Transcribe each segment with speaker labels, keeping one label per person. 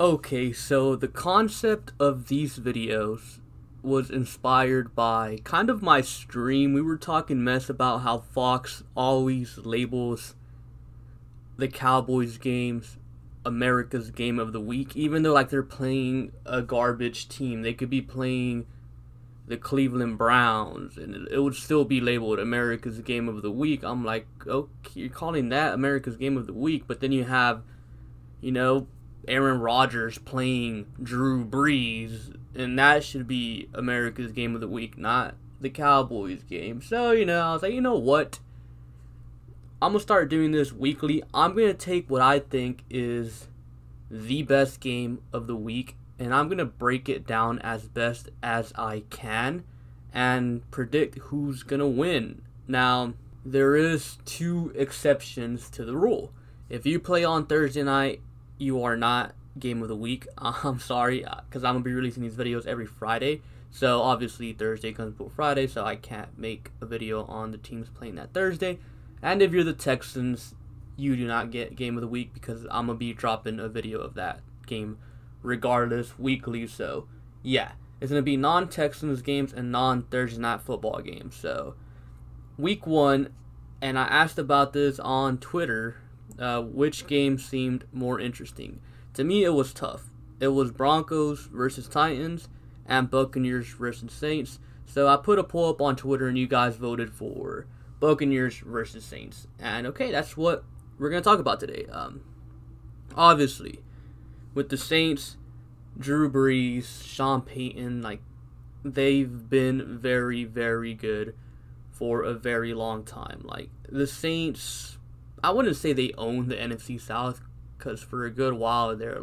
Speaker 1: Okay, so the concept of these videos was inspired by kind of my stream. We were talking mess about how Fox always labels the Cowboys games America's game of the week, even though like they're playing a garbage team. They could be playing the Cleveland Browns and it would still be labeled America's game of the week. I'm like, okay, you're calling that America's game of the week, but then you have, Aaron Rodgers playing Drew Brees, and that should be America's game of the week, not the Cowboys game. So, I was like, you know what? I'm going to start doing this weekly. I'm going to take what I think is the best game of the week, and I'm going to break it down as best as I can and predict who's going to win. Now, there is two exceptions to the rule. If you play on Thursday night, you are not game of the week. I'm sorry, because I'm going to be releasing these videos every Friday. So, obviously, Thursday comes before Friday, so I can't make a video on the teams playing that Thursday. And if you're the Texans, you do not get game of the week because I'm going to be dropping a video of that game regardless weekly. So, yeah, it's going to be non-Texans games and non-Thursday night football games. So, week one, and I asked about this on Twitter, which game seemed more interesting. To me, it was tough. It was Broncos versus Titans and Buccaneers versus Saints. So I put a poll up on Twitter and you guys voted for Buccaneers versus Saints. And okay, that's what we're going to talk about today. Obviously, with the Saints, Drew Brees, Sean Payton, they've been very, very good for a very long time. The Saints, I wouldn't say they own the NFC South, because for a good while there,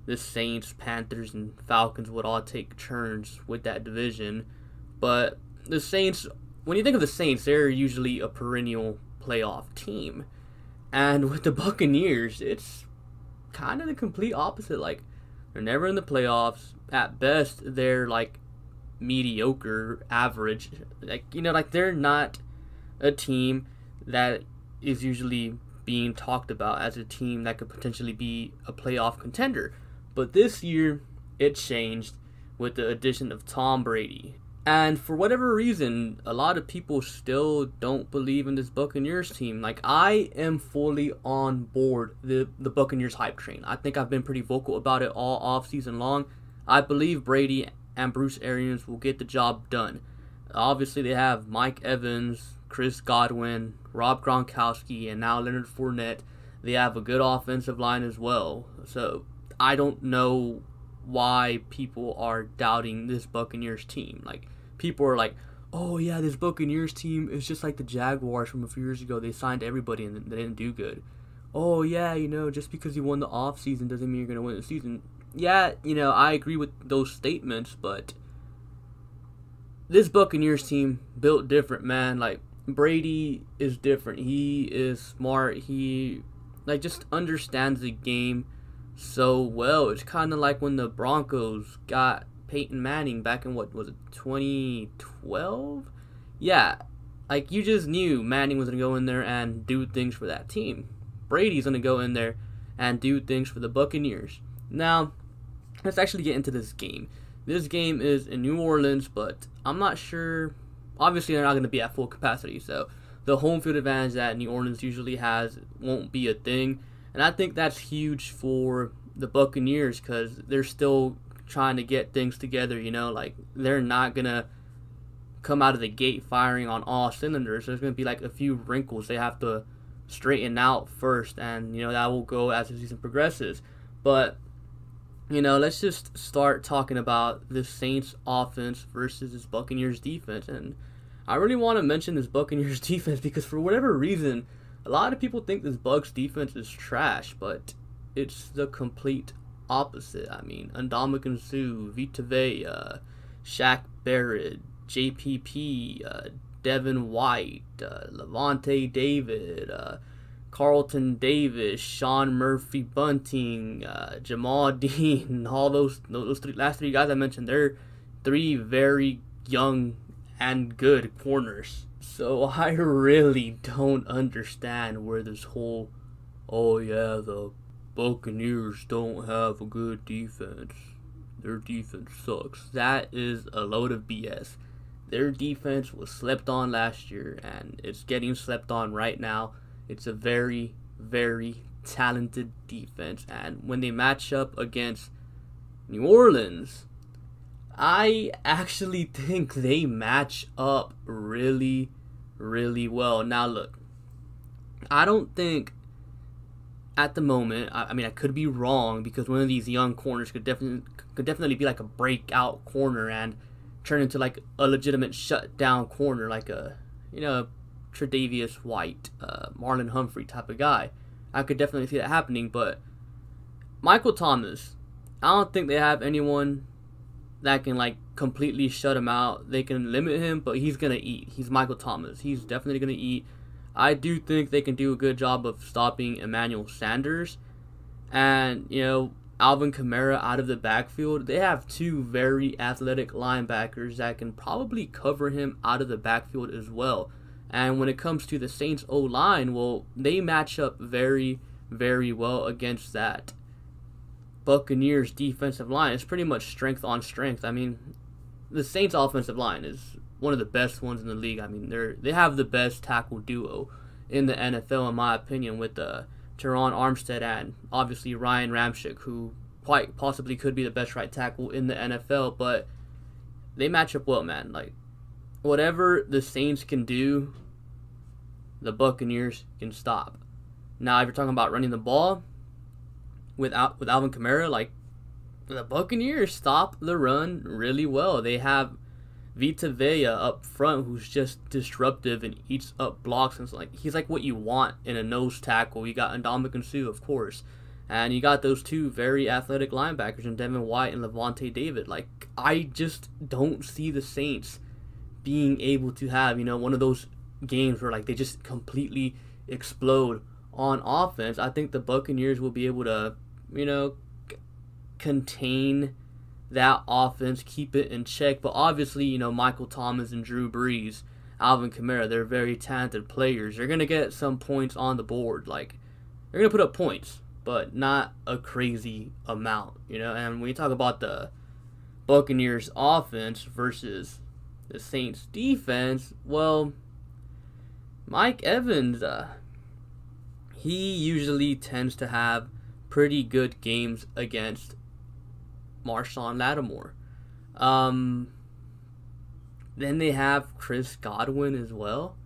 Speaker 1: the Saints, Panthers, and Falcons would all take turns with that division. But the Saints, when you think of the Saints, they're usually a perennial playoff team. And with the Buccaneers, it's kind of the complete opposite. They're never in the playoffs. At best, they're mediocre, average. They're not a team that is usually being talked about as a team that could potentially be a playoff contender. But this year, it changed with the addition of Tom Brady. And for whatever reason, a lot of people still don't believe in this Buccaneers team. I am fully on board the Buccaneers hype train. I think I've been pretty vocal about it all offseason long. I believe Brady and Bruce Arians will get the job done. Obviously, they have Mike Evans, Chris Godwin, Rob Gronkowski, and now Leonard Fournette. They have a good offensive line as well. So I don't know why people are doubting this Buccaneers team. People are like, oh yeah, this Buccaneers team is just like the Jaguars from a few years ago. They signed everybody and they didn't do good. Oh yeah, just because you won the offseason doesn't mean you're going to win the season. Yeah, I agree with those statements, but this Buccaneers team built different, man. Brady is different. He is smart. He just understands the game so well. It's kind of like when the Broncos got Peyton Manning back in, 2012? Yeah, you just knew Manning was going to go in there and do things for that team. Brady's going to go in there and do things for the Buccaneers. Now, let's actually get into this game. This game is in New Orleans, but I'm not sure. Obviously, they're not going to be at full capacity, so the home field advantage that New Orleans usually has won't be a thing. And I think that's huge for the Buccaneers because they're still trying to get things together, they're not going to come out of the gate firing on all cylinders. There's going to be a few wrinkles they have to straighten out first, and, that will go as the season progresses. But, let's just start talking about the Saints offense versus this Buccaneers defense. And I really want to mention this Buccaneers defense because for whatever reason, a lot of people think this Bucs defense is trash, but it's the complete opposite. Ndamukong Suh, Vita Vea, Shaq Barrett, JPP, Devin White, Levante David, Carlton Davis, Sean Murphy Bunting, Jamal Dean, all those last three guys I mentioned, they're three very young and good corners. So I really don't understand where this whole, oh yeah, the Buccaneers don't have a good defense. Their defense sucks. That is a load of BS. Their defense was slept on last year, and it's getting slept on right now. It's a very, very talented defense, and when they match up against New Orleans, I actually think they match up really, really well. Now, look, I don't think at the moment, I mean, I could be wrong, because one of these young corners could definitely be like a breakout corner and turn into like a legitimate shutdown corner, like a, Tre'Davious White, Marlon Humphrey type of guy. I could definitely see that happening, but Michael Thomas, I don't think they have anyone that can like completely shut him out. They can limit him, but he's gonna eat. He's Michael Thomas. He's definitely gonna eat. I do think they can do a good job of stopping Emmanuel Sanders, and Alvin Kamara out of the backfield. They have two very athletic linebackers that can probably cover him out of the backfield as well. And when it comes to the Saints O-line, well, they match up very, very well against that Buccaneers defensive line. It's pretty much strength on strength. I mean, the Saints offensive line is one of the best ones in the league. I mean, they have the best tackle duo in the NFL, in my opinion, with Teron Armstead and obviously Ryan Ramczyk, who quite possibly could be the best right tackle in the NFL. But they match up well, man. Like, whatever the Saints can do, the Buccaneers can stop. Now, if you're talking about running the ball with Alvin Kamara, like, the Buccaneers stop the run really well. They have Vita Vea up front, who's just disruptive and eats up blocks. And he's like what you want in a nose tackle. You got Ndamukong Suh, of course, and you got those two very athletic linebackers in Devin White and Levante David. Like, I just don't see the Saints being able to have one of those games where like they just completely explode on offense. I think the Buccaneers will be able to contain that offense, keep it in check. But obviously, Michael Thomas and Drew Brees, Alvin Kamara, they're very talented players. They're going to get some points on the board. Like, they're going to put up points, but not a crazy amount, And when you talk about the Buccaneers offense versus the Saints defense, well, Mike Evans, he usually tends to have pretty good games against Marshawn Lattimore. Then they have Chris Godwin as well.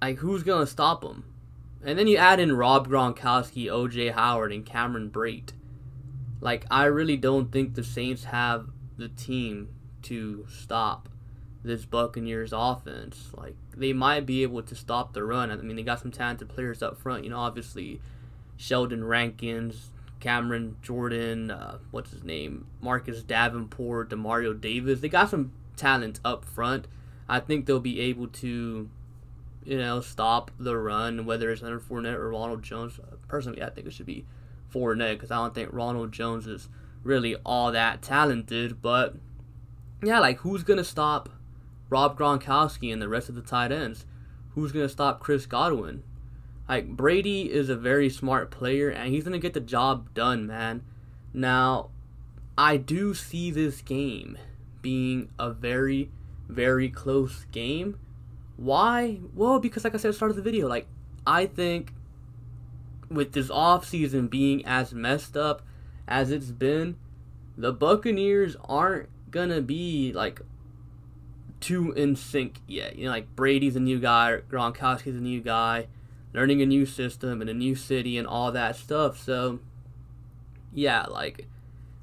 Speaker 1: Like, who's going to stop him? And then you add in Rob Gronkowski, OJ Howard, and Cameron Brate. Like, I really don't think the Saints have the team to stop this Buccaneers offense. Like, they might be able to stop the run. I mean, they got some talented players up front. Obviously, Sheldon Rankins, Cameron Jordan, Marcus Davenport, Demario Davis. They got some talent up front. I think they'll be able to, stop the run, whether it's Leonard Fournette or Ronald Jones. Personally, I think it should be Fournette, because I don't think Ronald Jones is really all that talented. But, yeah, like, who's going to stop Rob Gronkowski and the rest of the tight ends? Who's going to stop Chris Godwin? Like, Brady is a very smart player, and he's going to get the job done, man. Now, I do see this game being a very, very close game. Why? Well, because like I said at the start of the video, like, I think with this offseason being as messed up as it's been, the Buccaneers aren't going to be, like, too in sync yet. Like, Brady's a new guy, Gronkowski's a new guy, learning a new system in a new city and all that stuff. So, yeah, like,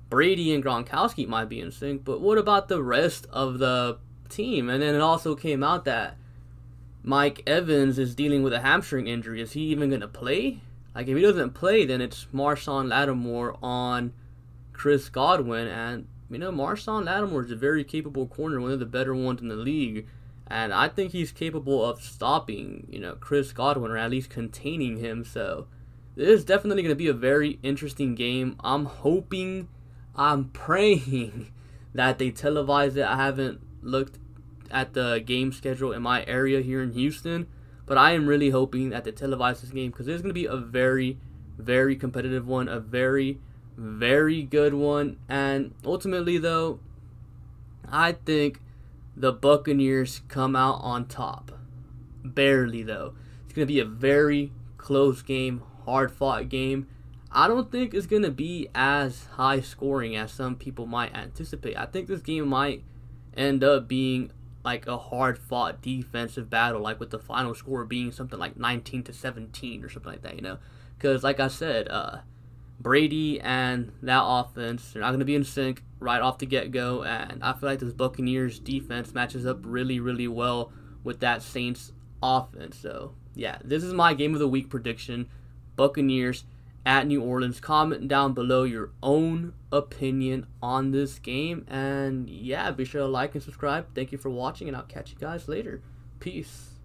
Speaker 1: Brady and Gronkowski might be in sync, but what about the rest of the team? And then it also came out that Mike Evans is dealing with a hamstring injury. Is he even going to play? Like, if he doesn't play, then it's Marshawn Lattimore on Chris Godwin. And, Marshawn Lattimore is a very capable corner, one of the better ones in the league. And I think he's capable of stopping, Chris Godwin, or at least containing him. So, this is definitely going to be a very interesting game. I'm praying that they televise it. I haven't looked at the game schedule in my area here in Houston, but I am really hoping that they televise this game, because it's going to be a very, very competitive one, a very, very good one. And ultimately, though, I think the Buccaneers come out on top. Barely, though. It's going to be a very close game, hard-fought game. I don't think it's going to be as high scoring as some people might anticipate. I think this game might end up being like a hard-fought defensive battle, like with the final score being something like 19-17 or something like that, you know? Because, like I said, Brady and that offense, they're not going to be in sync right off the get-go, and I feel like this Buccaneers defense matches up really, really well with that Saints offense. So, yeah, this is my game of the week prediction. Buccaneers at New Orleans. Comment down below your own opinion on this game. And yeah, be sure to like and subscribe. Thank you for watching, and I'll catch you guys later. Peace.